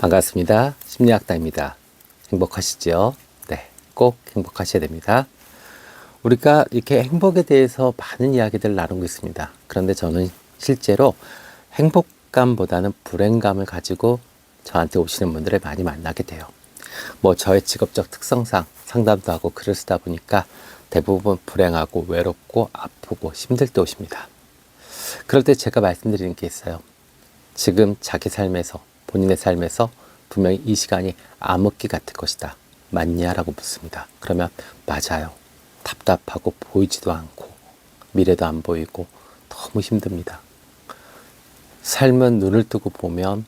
반갑습니다. 심리학다입니다. 행복하시죠? 네, 꼭 행복하셔야 됩니다. 우리가 이렇게 행복에 대해서 많은 이야기들을 나누고 있습니다. 그런데 저는 실제로 행복감보다는 불행감을 가지고 저한테 오시는 분들을 많이 만나게 돼요. 저의 직업적 특성상 상담도 하고 글을 쓰다 보니까 대부분 불행하고 외롭고 아프고 힘들 때 오십니다. 그럴 때 제가 말씀드리는 게 있어요. 지금 자기 삶에서, 본인의 삶에서 분명히 이 시간이 암흑기 같을 것이다. 맞냐? 라고 묻습니다. 그러면 맞아요. 답답하고 보이지도 않고 미래도 안 보이고 너무 힘듭니다. 삶은 눈을 뜨고 보면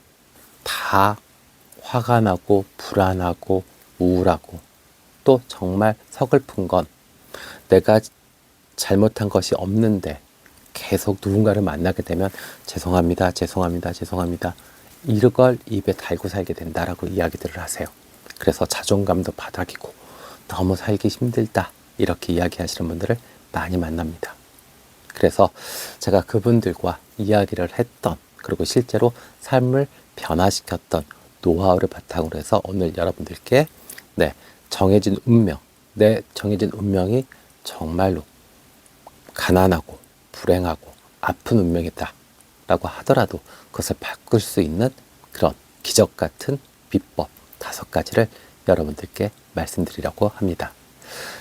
다 화가 나고 불안하고 우울하고 또 정말 서글픈 건 내가 잘못한 것이 없는데 계속 누군가를 만나게 되면 죄송합니다, 죄송합니다, 죄송합니다. 이걸 입에 달고 살게 된다라고 이야기들을 하세요. 그래서 자존감도 바닥이고 너무 살기 힘들다 이렇게 이야기하시는 분들을 많이 만납니다. 그래서 제가 그분들과 이야기를 했던 그리고 실제로 삶을 변화시켰던 노하우를 바탕으로 해서 오늘 여러분들께 정해진 운명, 내 정해진 운명이 정말로 가난하고 불행하고 아픈 운명이다 라고 하더라도 그것을 바꿀 수 있는 그런 기적 같은 비법 5가지를 여러분들께 말씀드리려고 합니다.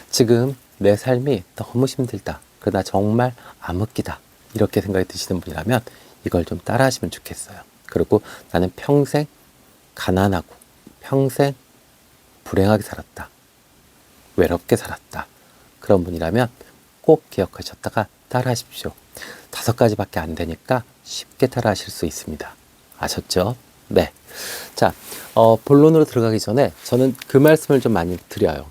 지금 내 삶이 너무 힘들다. 그러나 정말 암흑기다. 이렇게 생각이 드시는 분이라면 이걸 좀 따라 하시면 좋겠어요. 그리고 나는 평생 가난하고 평생 불행하게 살았다. 외롭게 살았다. 그런 분이라면 꼭 기억하셨다가 따라 하십시오. 5가지밖에 안 되니까 쉽게 따라 하실 수 있습니다. 아셨죠? 네. 자, 본론으로 들어가기 전에 저는 그 말씀을 좀 많이 드려요.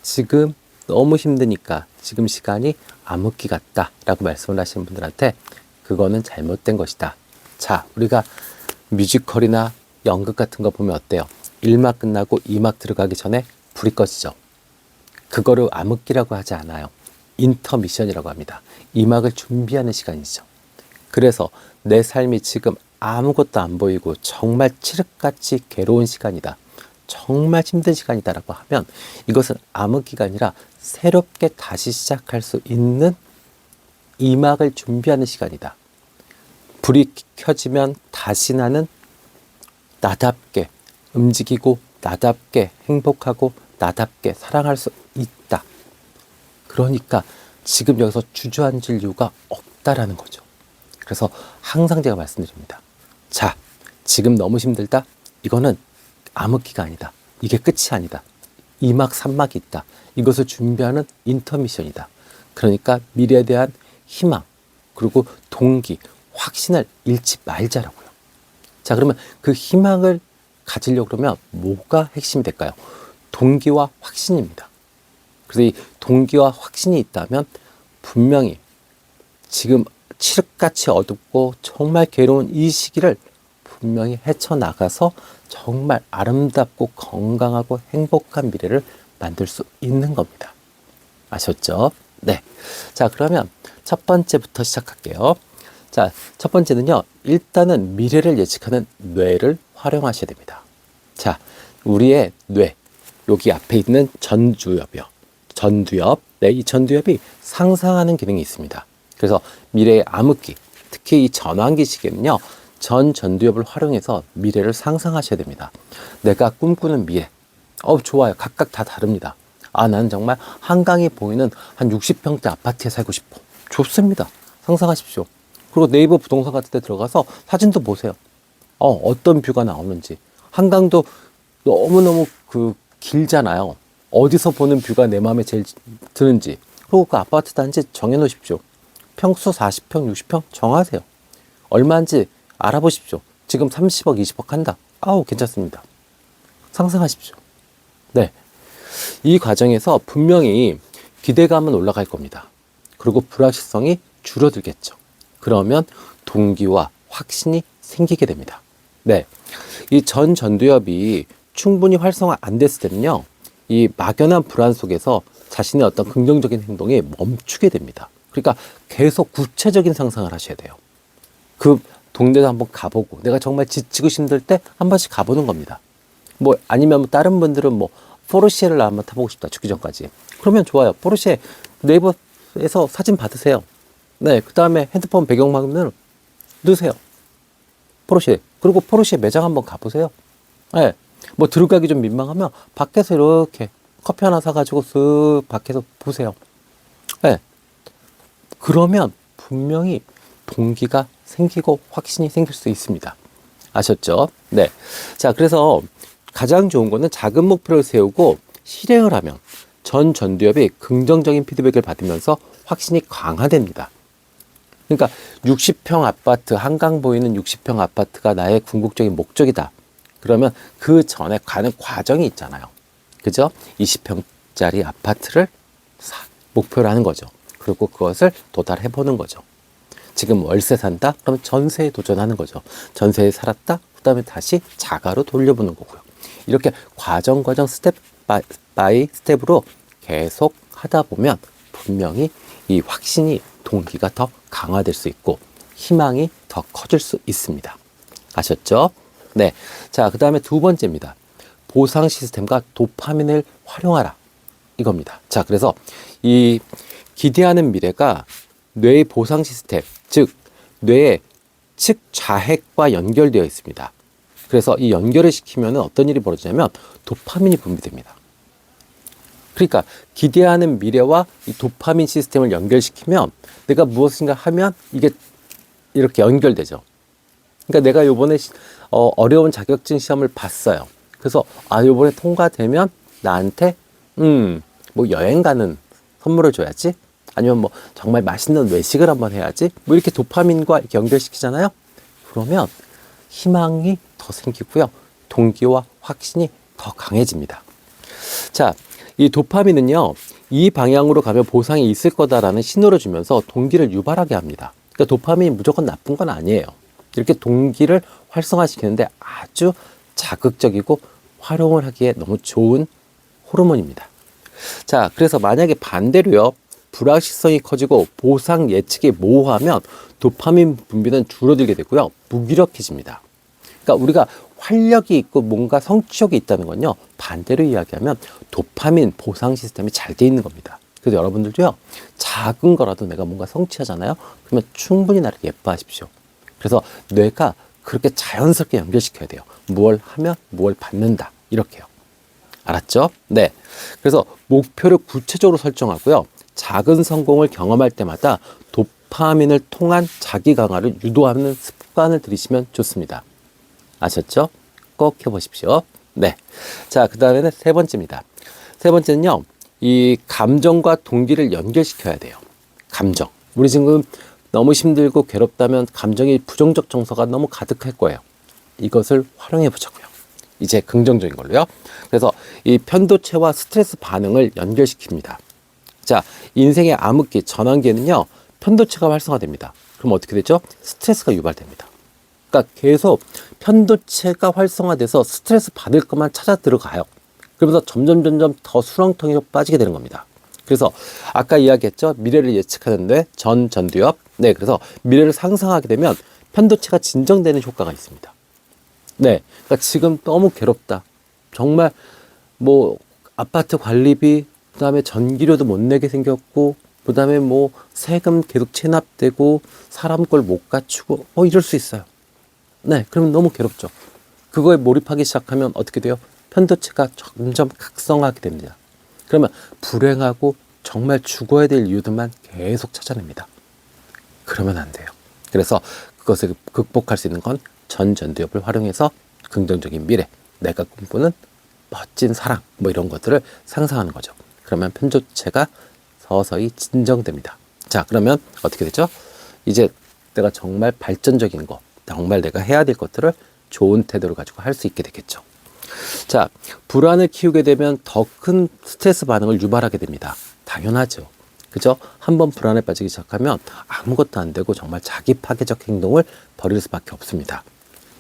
지금 너무 힘드니까 지금 시간이 암흑기 같다 라고 말씀을 하시는 분들한테 그거는 잘못된 것이다. 자, 우리가 뮤지컬이나 연극 같은 거 보면 어때요? 1막 끝나고 2막 들어가기 전에 불이 꺼지죠. 그거를 암흑기라고 하지 않아요. 인터미션이라고 합니다. 2막을 준비하는 시간이죠. 그래서 내 삶이 지금 아무것도 안 보이고 정말 칠흑같이 괴로운 시간이다. 정말 힘든 시간이다 라고 하면 이것은 암흑기가 아니라 새롭게 다시 시작할 수 있는 2막을 준비하는 시간이다. 불이 켜지면 다시 나는 나답게 움직이고 나답게 행복하고 나답게 사랑할 수 있다. 그러니까 지금 여기서 주저앉을 이유가 없다라는 거죠. 그래서 항상 제가 말씀드립니다. 자, 지금 너무 힘들다? 이거는 암흑기가 아니다. 이게 끝이 아니다. 2막, 3막이 있다. 이것을 준비하는 인터미션이다. 그러니까 미래에 대한 희망, 그리고 동기, 확신을 잃지 말자라고요. 자, 그러면 그 희망을 가지려고 그러면 뭐가 핵심이 될까요? 동기와 확신입니다. 그래서 이 동기와 확신이 있다면 분명히 지금 칠흑같이 어둡고 정말 괴로운 이 시기를 분명히 헤쳐나가서 정말 아름답고 건강하고 행복한 미래를 만들 수 있는 겁니다. 아셨죠? 네. 자, 그러면 첫 번째부터 시작할게요. 자, 첫 번째는요. 일단은 미래를 예측하는 뇌를 활용하셔야 됩니다. 자, 우리의 뇌, 여기 앞에 있는 전두엽이요. 전두엽. 네, 이 전두엽이 상상하는 기능이 있습니다. 그래서 미래의 암흑기, 특히 이 전환기 시기에는요. 전두엽을 활용해서 미래를 상상하셔야 됩니다. 내가 꿈꾸는 미래. 좋아요. 각각 다 다릅니다. 나는 정말 한강이 보이는 한 60평대 아파트에 살고 싶어. 좋습니다. 상상하십시오. 그리고 네이버 부동산 같은 데 들어가서 사진도 보세요. 어떤 뷰가 나오는지. 한강도 너무너무 길잖아요. 어디서 보는 뷰가 내 마음에 제일 드는지. 그리고 그 아파트 단지 정해놓으십시오. 평수 40평, 60평 정하세요. 얼마인지 알아보십시오. 지금 30억, 20억 한다. 괜찮습니다. 상상하십시오. 네. 이 과정에서 분명히 기대감은 올라갈 겁니다. 그리고 불확실성이 줄어들겠죠. 그러면 동기와 확신이 생기게 됩니다. 네. 이 전두엽이 충분히 활성화 안 됐을 때는요, 이 막연한 불안 속에서 자신의 어떤 긍정적인 행동이 멈추게 됩니다. 그러니까 계속 구체적인 상상을 하셔야 돼요. 그 동네도 한번 가보고 내가 정말 지치고 힘들 때 한 번씩 가보는 겁니다. 뭐 아니면 뭐 다른 분들은 뭐 포르쉐를 한번 타보고 싶다, 죽기 전까지. 그러면 좋아요. 포르쉐 네이버에서 사진 받으세요. 네, 그 다음에 핸드폰 배경화면을 넣으세요. 포르쉐. 그리고 포르쉐 매장 한번 가보세요. 네, 뭐 들어가기 좀 민망하면 밖에서 이렇게 커피 하나 사가지고 쓱 밖에서 보세요. 네, 그러면 분명히 동기가 생기고 확신이 생길 수 있습니다. 아셨죠? 네. 자, 그래서 가장 좋은 거는 작은 목표를 세우고 실행을 하면 전 전두엽이 긍정적인 피드백을 받으면서 확신이 강화됩니다. 그러니까 60평 아파트, 한강 보이는 60평 아파트가 나의 궁극적인 목적이다. 그러면 그 전에 가는 과정이 있잖아요. 그죠? 20평짜리 아파트를 목표로 하는 거죠. 그리고 그것을 도달해 보는 거죠. 지금 월세 산다? 그러면 전세에 도전하는 거죠. 전세에 살았다? 그 다음에 다시 자가로 돌려보는 거고요. 이렇게 과정 스텝 바이 스텝으로 계속 하다 보면 분명히 이 확신이, 동기가 더 강화될 수 있고 희망이 더 커질 수 있습니다. 아셨죠? 네. 자, 그 다음에 두 번째입니다. 보상 시스템과 도파민을 활용하라. 이겁니다. 자, 그래서 이 기대하는 미래가 뇌의 보상 시스템, 즉 뇌의 측좌핵과 연결되어 있습니다. 그래서 이 연결을 시키면 어떤 일이 벌어지냐면 도파민이 분비됩니다. 그러니까 기대하는 미래와 이 도파민 시스템을 연결시키면 내가 무엇인가 하면 이게 이렇게 연결되죠. 그러니까 내가 요번에 어려운 자격증 시험을 봤어요. 그래서 요번에 통과되면 나한테 뭐 여행 가는 선물을 줘야지, 아니면 뭐 정말 맛있는 외식을 한번 해야지, 뭐 이렇게 도파민과 이렇게 연결시키잖아요. 그러면 희망이 더 생기고요, 동기와 확신이 더 강해집니다. 자, 이 도파민은요, 이 방향으로 가면 보상이 있을 거다라는 신호를 주면서 동기를 유발하게 합니다. 그러니까 도파민이 무조건 나쁜 건 아니에요. 이렇게 동기를 활성화시키는데 아주 자극적이고 활용을 하기에 너무 좋은 호르몬입니다. 자, 그래서 만약에 반대로요, 불확실성이 커지고 보상 예측이 모호하면 도파민 분비는 줄어들게 되고요, 무기력해집니다. 그러니까 우리가 활력이 있고 뭔가 성취욕이 있다는 건요, 반대로 이야기하면 도파민 보상 시스템이 잘 돼 있는 겁니다. 그래서 여러분들도요, 작은 거라도 내가 뭔가 성취하잖아요. 그러면 충분히 나를 예뻐하십시오. 그래서 뇌가 그렇게 자연스럽게 연결시켜야 돼요. 무엇을 하면 무엇을 받는다, 이렇게요. 알았죠? 네. 그래서 목표를 구체적으로 설정하고요, 작은 성공을 경험할 때마다 도파민을 통한 자기 강화를 유도하는 습관을 들이시면 좋습니다. 아셨죠? 꼭 해보십시오. 네. 자, 그 다음에는 세 번째입니다. 세 번째는요, 이 감정과 동기를 연결시켜야 돼요. 감정. 우리 지금 너무 힘들고 괴롭다면 감정이 부정적 정서가 너무 가득할 거예요. 이것을 활용해 보자고요. 이제 긍정적인 걸로요. 그래서 이 편도체와 스트레스 반응을 연결시킵니다. 자, 인생의 암흑기, 전환기에는요, 편도체가 활성화됩니다. 그럼 어떻게 되죠? 스트레스가 유발됩니다. 그러니까 계속 편도체가 활성화돼서 스트레스 받을 것만 찾아 들어가요. 그러면서 점점 더 수렁텅이로 빠지게 되는 겁니다. 그래서 아까 이야기했죠? 미래를 예측하는데 전두엽. 네, 그래서 미래를 상상하게 되면 편도체가 진정되는 효과가 있습니다. 네, 그러니까 지금 너무 괴롭다. 정말 뭐 아파트 관리비, 그 다음에 전기료도 못 내게 생겼고, 그 다음에 뭐 세금 계속 체납되고, 사람 걸 못 갖추고, 이럴 수 있어요. 네, 그러면 너무 괴롭죠. 그거에 몰입하기 시작하면 어떻게 돼요? 편도체가 점점 각성하게 됩니다. 그러면 불행하고 정말 죽어야 될 이유들만 계속 찾아냅니다. 그러면 안 돼요. 그래서 그것을 극복할 수 있는 건 전두엽을 활용해서 긍정적인 미래, 내가 꿈꾸는 멋진 사랑, 뭐 이런 것들을 상상하는 거죠. 그러면 편도체가 서서히 진정됩니다. 자, 그러면 어떻게 되죠? 이제 내가 정말 발전적인 거, 정말 내가 해야 될 것들을 좋은 태도를 가지고 할 수 있게 되겠죠. 자, 불안을 키우게 되면 더 큰 스트레스 반응을 유발하게 됩니다. 당연하죠. 그죠? 한번 불안에 빠지기 시작하면 아무것도 안 되고 정말 자기 파괴적 행동을 벌일 수밖에 없습니다.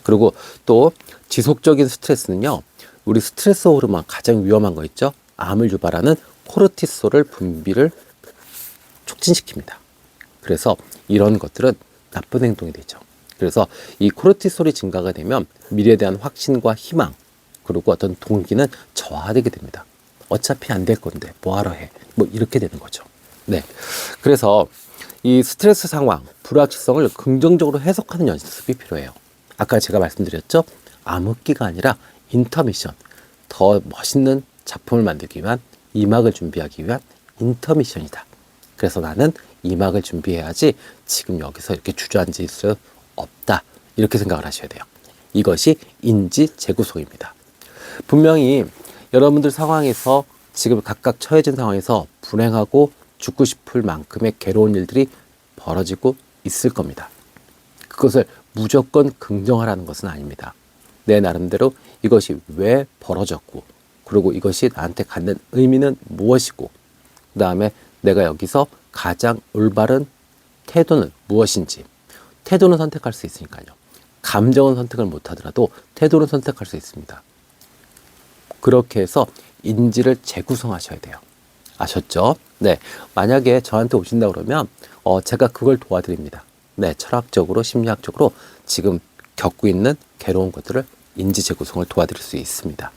그리고 또 지속적인 스트레스는요, 우리 스트레스 호르몬 가장 위험한 거 있죠? 암을 유발하는 코르티솔을 분비를 촉진시킵니다. 그래서 이런 것들은 나쁜 행동이 되죠. 그래서 이 코르티솔이 증가가 되면 미래에 대한 확신과 희망, 그리고 어떤 동기는 저하되게 됩니다. 어차피 안 될 건데 뭐하러 해? 뭐 이렇게 되는 거죠. 네. 그래서 이 스트레스 상황, 불확실성을 긍정적으로 해석하는 연습이 필요해요. 아까 제가 말씀드렸죠? 암흑기가 아니라 인터미션. 더 멋있는 작품을 만들기 위한, 2막을 준비하기 위한 인터미션이다. 그래서 나는 2막을 준비해야지 지금 여기서 이렇게 주저앉을 수 없다. 이렇게 생각을 하셔야 돼요. 이것이 인지 재구성입니다. 분명히 여러분들 상황에서 지금 각각 처해진 상황에서 불행하고 죽고 싶을 만큼의 괴로운 일들이 벌어지고 있을 겁니다. 그것을 무조건 긍정하라는 것은 아닙니다. 내 나름대로 이것이 왜 벌어졌고, 그리고 이것이 나한테 갖는 의미는 무엇이고, 그 다음에 내가 여기서 가장 올바른 태도는 무엇인지. 태도는 선택할 수 있으니까요. 감정은 선택을 못하더라도 태도는 선택할 수 있습니다. 그렇게 해서 인지를 재구성하셔야 돼요. 아셨죠? 네. 만약에 저한테 오신다 그러면 제가 그걸 도와드립니다. 네. 철학적으로, 심리학적으로 지금 겪고 있는 괴로운 것들을 인지 재구성을 도와드릴 수 있습니다.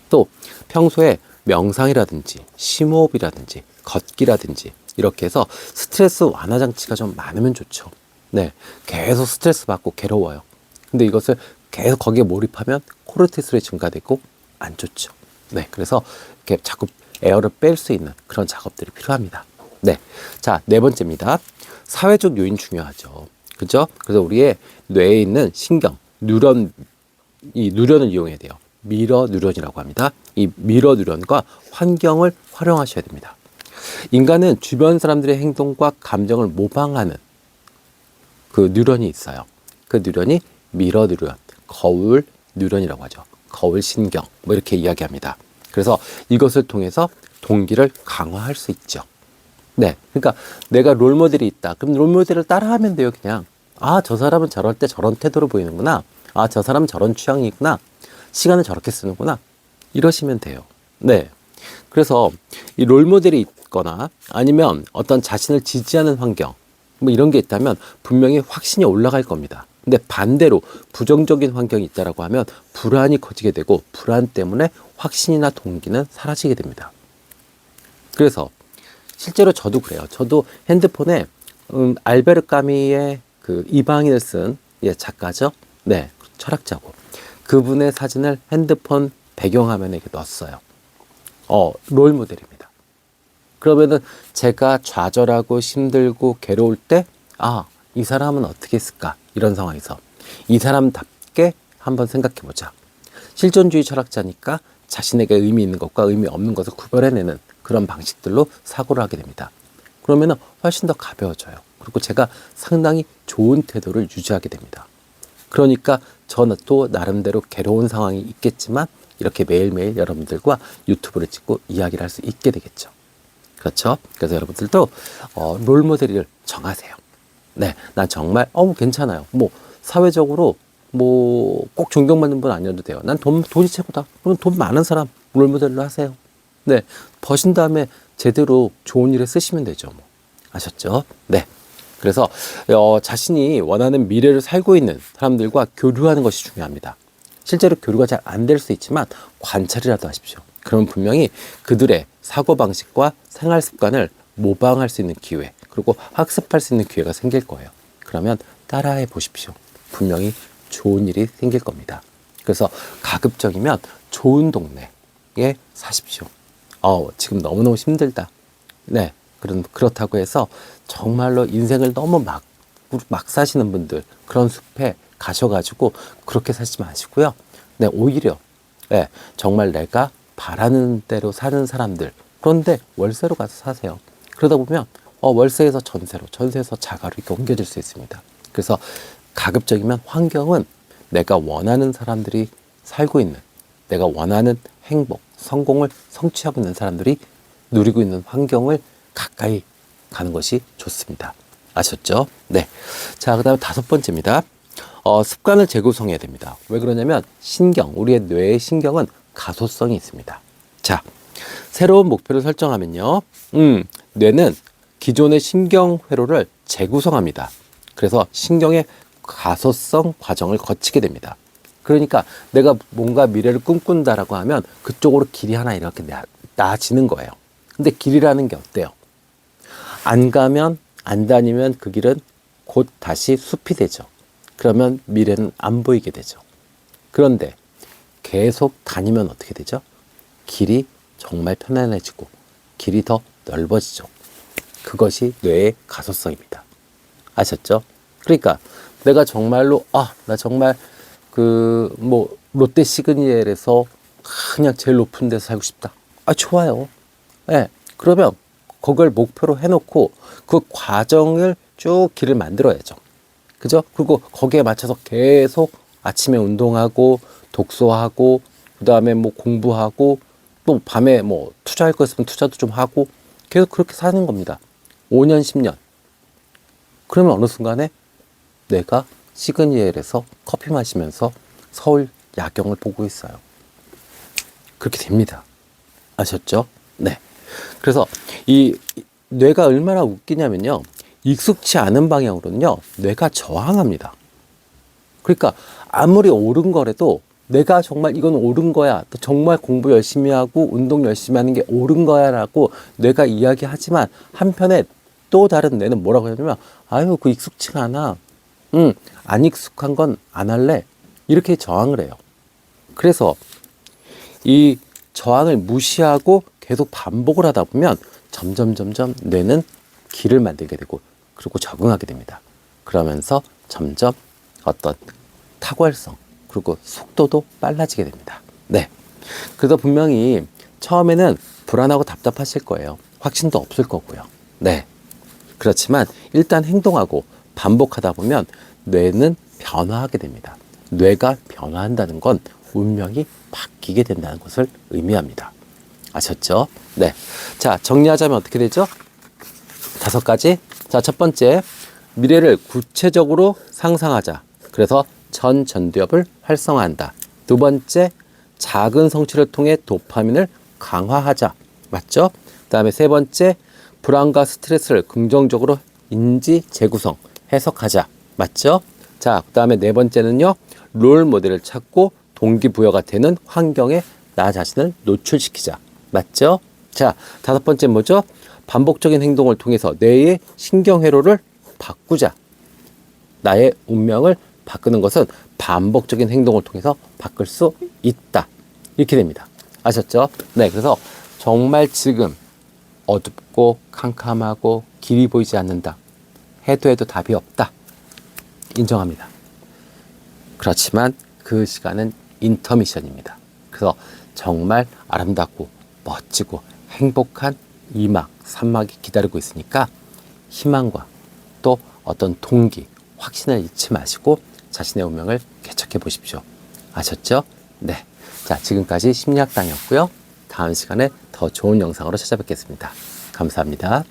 또 평소에 명상이라든지 심호흡이라든지 걷기라든지 이렇게 해서 스트레스 완화 장치가 좀 많으면 좋죠. 네. 계속 스트레스 받고 괴로워요. 근데 이것을 계속 거기에 몰입하면 코르티솔이 증가되고 안 좋죠. 네. 그래서 이렇게 자꾸 에어를 뺄 수 있는 그런 작업들이 필요합니다. 네. 자, 네 번째입니다. 사회적 요인 중요하죠. 그죠? 그래서 우리의 뇌에 있는 신경, 뉴런, 이 뉴런을 이용해야 돼요. 미러 뉴런이라고 합니다. 이 미러 뉴런과 환경을 활용하셔야 됩니다. 인간은 주변 사람들의 행동과 감정을 모방하는 그 뉴런이 있어요. 그 뉴런이 미러 뉴런, 거울 뉴런이라고 하죠. 거울 신경, 뭐 이렇게 이야기합니다. 그래서 이것을 통해서 동기를 강화할 수 있죠. 네. 그러니까 내가 롤모델이 있다. 그럼 롤모델을 따라하면 돼요, 그냥. 아, 저 사람은 저럴 때 저런 태도로 보이는구나. 아, 저 사람은 저런 취향이구나. 시간을 저렇게 쓰는구나. 이러시면 돼요. 네. 그래서 이 롤모델이 있거나 아니면 어떤 자신을 지지하는 환경, 뭐 이런 게 있다면 분명히 확신이 올라갈 겁니다. 근데 반대로 부정적인 환경이 있다라고 하면 불안이 커지게 되고 불안 때문에 확신이나 동기는 사라지게 됩니다. 그래서 실제로 저도 그래요. 저도 핸드폰에 알베르 까미의 그 이방인을 쓴 작가죠. 네, 철학자고. 그분의 사진을 핸드폰 배경화면에 이렇게 넣었어요. 롤모델입니다. 그러면은 제가 좌절하고 힘들고 괴로울 때, 아, 이 사람은 어떻게 했을까? 이런 상황에서 이 사람답게 한번 생각해보자. 실존주의 철학자니까 자신에게 의미 있는 것과 의미 없는 것을 구별해내는 그런 방식들로 사고를 하게 됩니다. 그러면은 훨씬 더 가벼워져요. 그리고 제가 상당히 좋은 태도를 유지하게 됩니다. 그러니까 저는 또 나름대로 괴로운 상황이 있겠지만 이렇게 매일매일 여러분들과 유튜브를 찍고 이야기를 할 수 있게 되겠죠. 그렇죠? 그래서 여러분들도 롤모델을 정하세요. 네, 난 정말 괜찮아요. 뭐 사회적으로 뭐 꼭 존경받는 분 아니어도 돼요. 난 돈이 최고다. 그럼 돈 많은 사람 롤모델로 하세요. 네, 버신 다음에 제대로 좋은 일에 쓰시면 되죠. 뭐. 아셨죠? 네. 그래서 자신이 원하는 미래를 살고 있는 사람들과 교류하는 것이 중요합니다. 실제로 교류가 잘 안 될 수 있지만 관찰이라도 하십시오. 그러면 분명히 그들의 사고방식과 생활 습관을 모방할 수 있는 기회, 그리고 학습할 수 있는 기회가 생길 거예요. 그러면 따라해 보십시오. 분명히 좋은 일이 생길 겁니다. 그래서 가급적이면 좋은 동네에 사십시오. 지금 너무너무 힘들다. 네. 그렇다고 해서 정말로 인생을 너무 막 사시는 분들, 그런 숲에 가셔가지고 그렇게 사지 마시고요. 네, 오히려, 네, 정말 내가 바라는 대로 사는 사람들, 그런데 월세로 가서 사세요. 그러다 보면, 월세에서 전세로, 전세에서 자가로 이렇게 옮겨질 수 있습니다. 그래서 가급적이면 환경은 내가 원하는 사람들이 살고 있는, 내가 원하는 행복, 성공을 성취하고 있는 사람들이 누리고 있는 환경을 가까이 가는 것이 좋습니다. 아셨죠? 네. 자, 그 다음에 5번째입니다. 습관을 재구성해야 됩니다. 왜 그러냐면 우리의 뇌의 신경은 가소성이 있습니다. 자, 새로운 목표를 설정하면요. 뇌는 기존의 신경 회로를 재구성합니다. 그래서 신경의 가소성 과정을 거치게 됩니다. 그러니까 내가 뭔가 미래를 꿈꾼다라고 하면 그쪽으로 길이 하나 이렇게 나아지는 거예요. 근데 길이라는 게 어때요? 안 가면, 안 다니면 그 길은 곧 다시 숲이 되죠. 그러면 미래는 안 보이게 되죠. 그런데 계속 다니면 어떻게 되죠? 길이 정말 편안해지고 길이 더 넓어지죠. 그것이 뇌의 가소성입니다. 아셨죠? 그러니까 내가 정말로 나 정말 롯데 시그니엘에서 그냥 제일 높은 데서 살고 싶다. 좋아요. 네, 그러면 그걸 목표로 해놓고 그 과정을 쭉 길을 만들어야죠. 그죠? 그리고 거기에 맞춰서 계속 아침에 운동하고 독서하고 그다음에 공부하고 또 밤에 투자할 거 있으면 투자도 좀 하고 계속 그렇게 사는 겁니다. 5년, 10년. 그러면 어느 순간에 내가 시그니엘에서 커피 마시면서 서울 야경을 보고 있어요. 그렇게 됩니다. 아셨죠? 네. 그래서 이 뇌가 얼마나 웃기냐면요. 익숙치 않은 방향으로는요, 뇌가 저항합니다. 그러니까 아무리 옳은 거라도 내가 정말 이건 옳은 거야. 또 정말 공부 열심히 하고 운동 열심히 하는 게 옳은 거야 라고 뇌가 이야기하지만 한편에 또 다른 뇌는 뭐라고 하냐면 그 익숙치가 않아. 안 익숙한 건 안 할래. 이렇게 저항을 해요. 그래서 이 저항을 무시하고 계속 반복을 하다 보면 점점 뇌는 길을 만들게 되고 그리고 적응하게 됩니다. 그러면서 점점 어떤 탁월성 그리고 속도도 빨라지게 됩니다. 네. 그래서 분명히 처음에는 불안하고 답답하실 거예요. 확신도 없을 거고요. 네. 그렇지만 일단 행동하고 반복하다 보면 뇌는 변화하게 됩니다. 뇌가 변화한다는 건 운명이 바뀌게 된다는 것을 의미합니다. 아셨죠? 네. 자, 정리하자면 어떻게 되죠? 5가지. 자, 첫 번째, 미래를 구체적으로 상상하자. 그래서 전두엽을 활성화한다. 두 번째, 작은 성취를 통해 도파민을 강화하자. 맞죠? 그 다음에 세 번째, 불안과 스트레스를 긍정적으로 인지 재구성, 해석하자. 맞죠? 자, 그 다음에 네 번째는요, 롤 모델을 찾고 동기부여가 되는 환경에 나 자신을 노출시키자. 맞죠? 자, 5번째 뭐죠? 반복적인 행동을 통해서 뇌의 신경회로를 바꾸자. 나의 운명을 바꾸는 것은 반복적인 행동을 통해서 바꿀 수 있다. 이렇게 됩니다. 아셨죠? 네, 그래서 정말 지금 어둡고 캄캄하고 길이 보이지 않는다. 해도 답이 없다. 인정합니다. 그렇지만 그 시간은 인터미션입니다. 그래서 정말 아름답고 멋지고 행복한 2막, 3막이 기다리고 있으니까 희망과 또 어떤 동기, 확신을 잃지 마시고 자신의 운명을 개척해 보십시오. 아셨죠? 네. 자, 지금까지 심리학당이었고요. 다음 시간에 더 좋은 영상으로 찾아뵙겠습니다. 감사합니다.